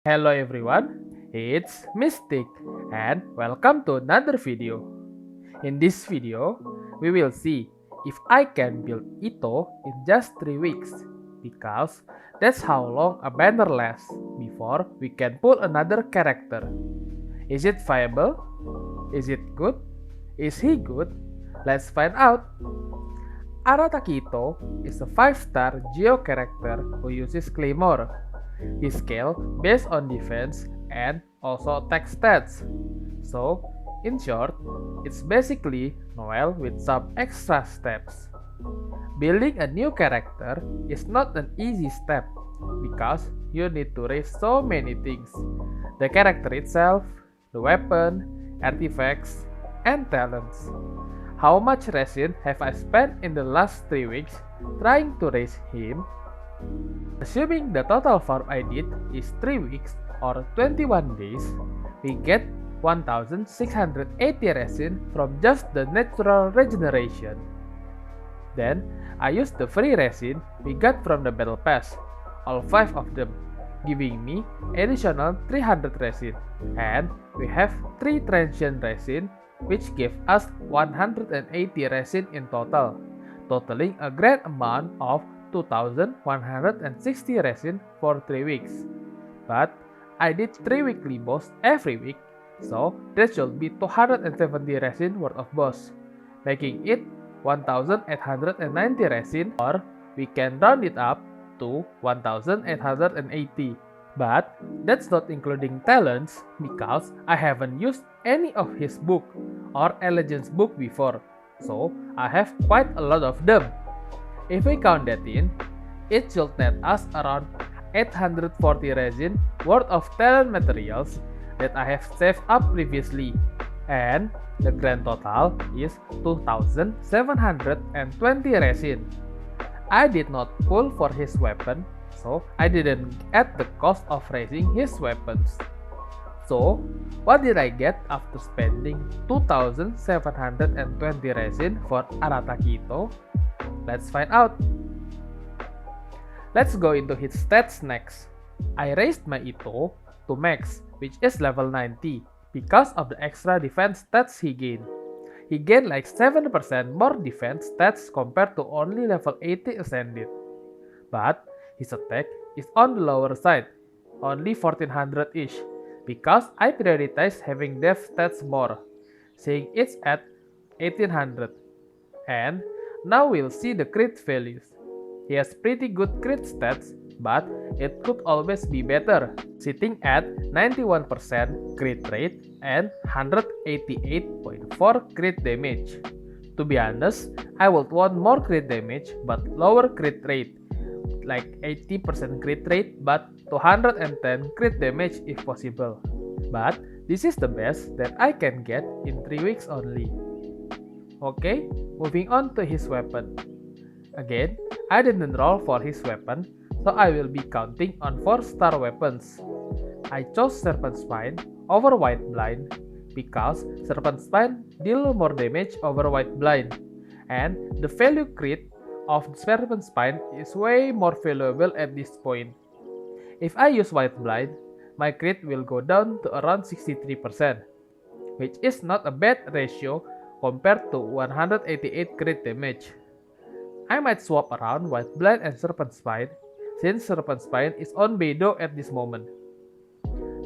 Hello everyone, it's Mystic and welcome to another video. In this video, we will see if I can build Ito in just 3 weeks because that's how long a banner lasts before we can pull another character. Is it viable? Is it good? Is he good? Let's find out. Arataki Ito is a 5-star Geo character who uses Claymore. His scale based on defense and also attack stats. So, in short, it's basically Noel with some extra steps. Building a new character is not an easy step because you need to raise so many things. The character itself, the weapon, artifacts, and talents. How much resin have I spent in the last 3 weeks trying to raise him? Assuming the total farm I did is 3 weeks or 21 days, we get 1680 resin from just the natural regeneration. Then, I used the free resin we got from the battle pass, all 5 of them, giving me additional 300 resin, and we have 3 transient resin which gave us 180 resin in total, totaling a grand amount of 2160 resin for 3 weeks. But I did 3 weekly boss every week, so there should be 270 resin worth of boss, making it 1890 resin, or we can round it up to 1880. But that's not including talents because I haven't used any of his book or Allegiance book before, so I have quite a lot of them. If we count that in, it should net us around 840 resin worth of talent materials that I have saved up previously, and the grand total is 2720 resin. I did not pull for his weapon, so I didn't add the cost of raising his weapons. So, what did I get after spending 2720 resin for Arataki Ito? Let's find out. Let's go into his stats next. I raised my Ito to max, which is level 90, because of the extra defense stats he gained. He gained like 7% more defense stats compared to only level 80 ascended. But his attack is on the lower side, only 1400-ish, because I prioritize having dev stats more, saying it's at 1800. And now we'll see the crit values. He has pretty good crit stats, but it could always be better, sitting at 91% crit rate and 188.4 crit damage. To be honest, I would want more crit damage but lower crit rate, like 80% crit rate but 210 crit damage if possible. But this is the best that I can get in 3 weeks only. Okay, moving on to his weapon. Again, I didn't roll for his weapon, so I will be counting on 4-star weapons. I chose Serpent Spine over White Blind because Serpent Spine deal more damage over White Blind, and the value crit of Serpent Spine is way more valuable at this point. If I use White Blind, my crit will go down to around 63%, which is not a bad ratio compared to 188 crit damage. I might swap around White Blind and Serpent Spine, since Serpent Spine is on Beidou at this moment.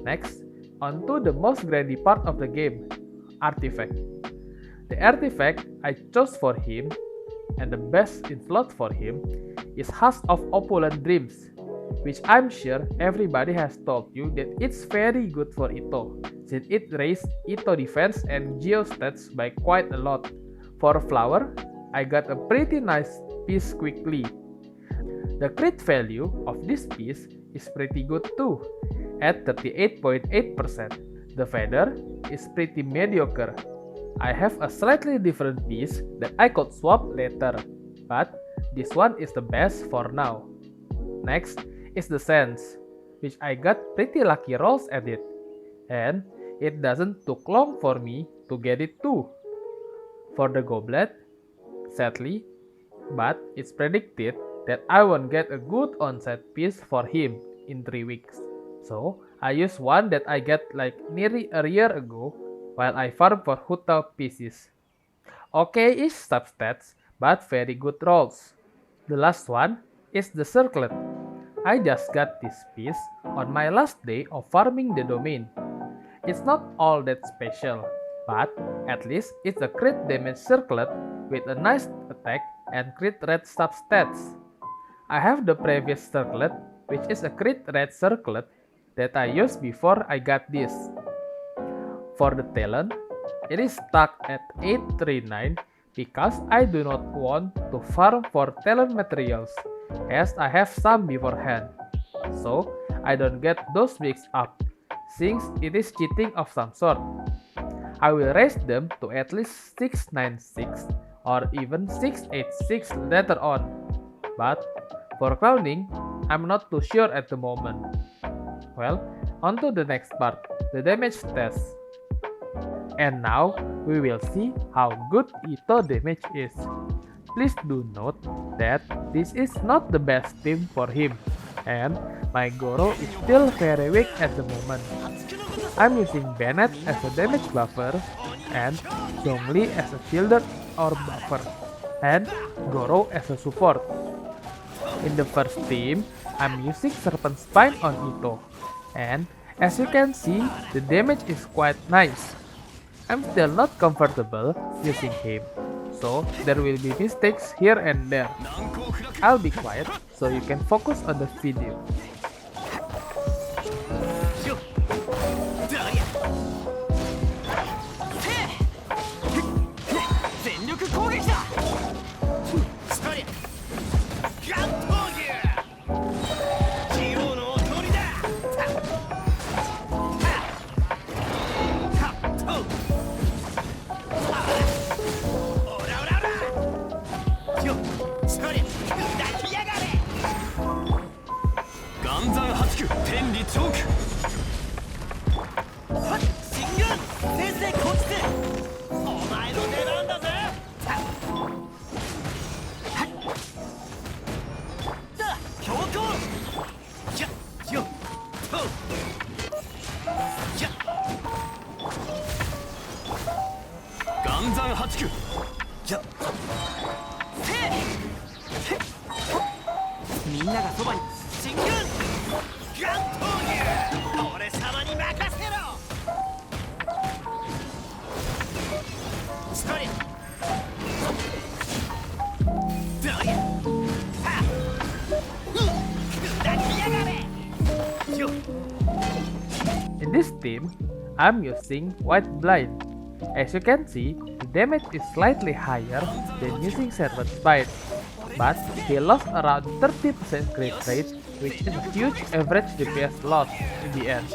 Next, on to the most grindy part of the game, Artifact. The artifact I chose for him, and the best in slot for him, is Husk of Opulent Dreams, which I'm sure everybody has told you that it's very good for Ito, since it raised Ito defense and Geo stats by quite a lot. For Flower, I got a pretty nice piece quickly. The crit value of this piece is pretty good too, at 38.8%. The feather is pretty mediocre. I have a slightly different piece that I could swap later, but this one is the best for now. Next is the sense, which I got pretty lucky rolls at it, and it doesn't took long for me to get it too. For the goblet, sadly, but it's predicted that I won't get a good onset piece for him in 3 weeks. So I use one that I got like nearly a year ago while I farm for Huta pieces. Okay-ish substats, but very good rolls. The last one is the circlet. I just got this piece on my last day of farming the domain. It's not all that special, but at least it's a crit damage circlet with a nice attack and crit rate substats. I have the previous circlet, which is a crit rate circlet that I used before I got this. For the talent, it is stuck at 839 because I do not want to farm for talent materials as I have some beforehand. So I don't get those mixed up since it is cheating of some sort. I will raise them to at least 696 or even 686 later on. But for crowning, I'm not too sure at the moment. Well, on to the next part, the damage test. And now, we will see how good Ito damage is. Please do note that this is not the best team for him, and my Goro is still very weak at the moment. I'm using Bennett as a damage buffer, and Zhongli as a shielder or buffer, and Goro as a support. In the first team, I'm using Serpent Spine on Ito, and as you can see, the damage is quite nice. I'm still not comfortable using him, so there will be mistakes here and there. I'll be quiet so you can focus on the video. In this team, I'm using White Blind. As you can see, the damage is slightly higher than using Serpent Spine, but he lost around 30% crit rate, which is a huge average DPS loss in the end.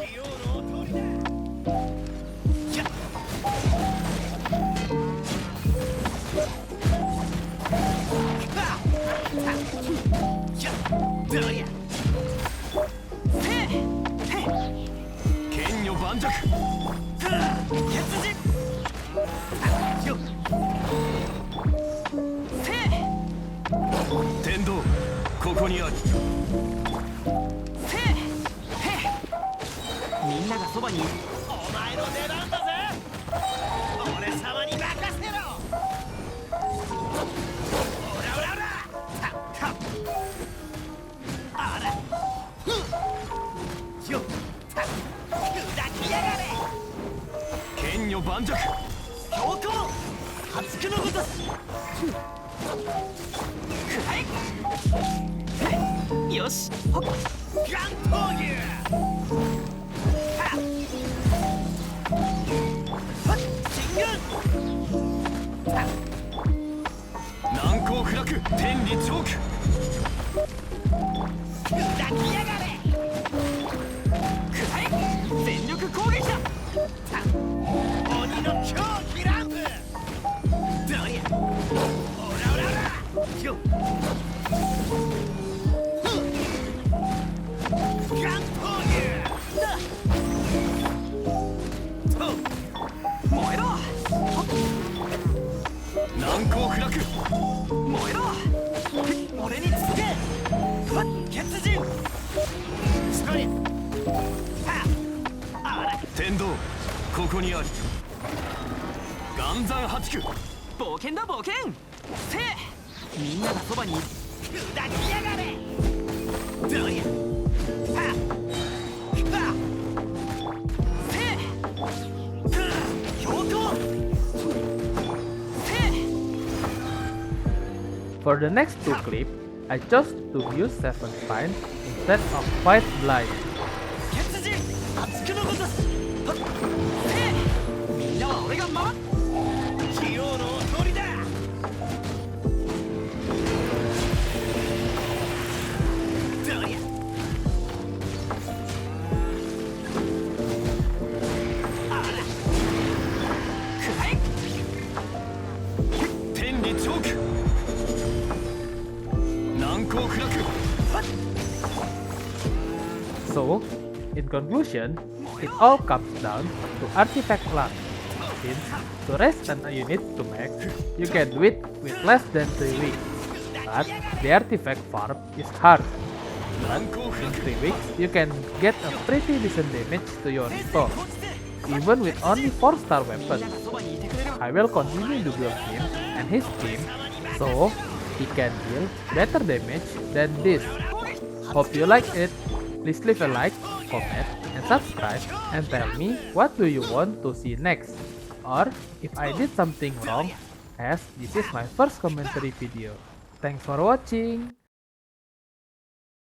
天道ここにあり。岩山八九。冒険だ冒険。せえ、みんながそばに。砕きやがれ。どりゃ。はっ。はっ。せえ。強行。せえ。 For the next two clips, I chose to use Seven Spine instead of Fight Blind. 血人熱くのごとす。はっ。せえ。みんなは俺が守っ。器用のお通りだ。どりゃ。あら。くらえ。天理チョーク。難攻不落。 So, in conclusion, it all comes down to artifact luck. Since to raise an unit to max, you can do it with less than 3 weeks. But the artifact farm is hard. But in 3 weeks, you can get a pretty decent damage to your store, even with only 4-star weapons. I will continue to build him and his team so he can deal better damage than this. Hope you like it. Please leave a like, comment, and subscribe and tell me what do you want to see next, or if I did something wrong, as this is my first commentary video. Thanks for watching.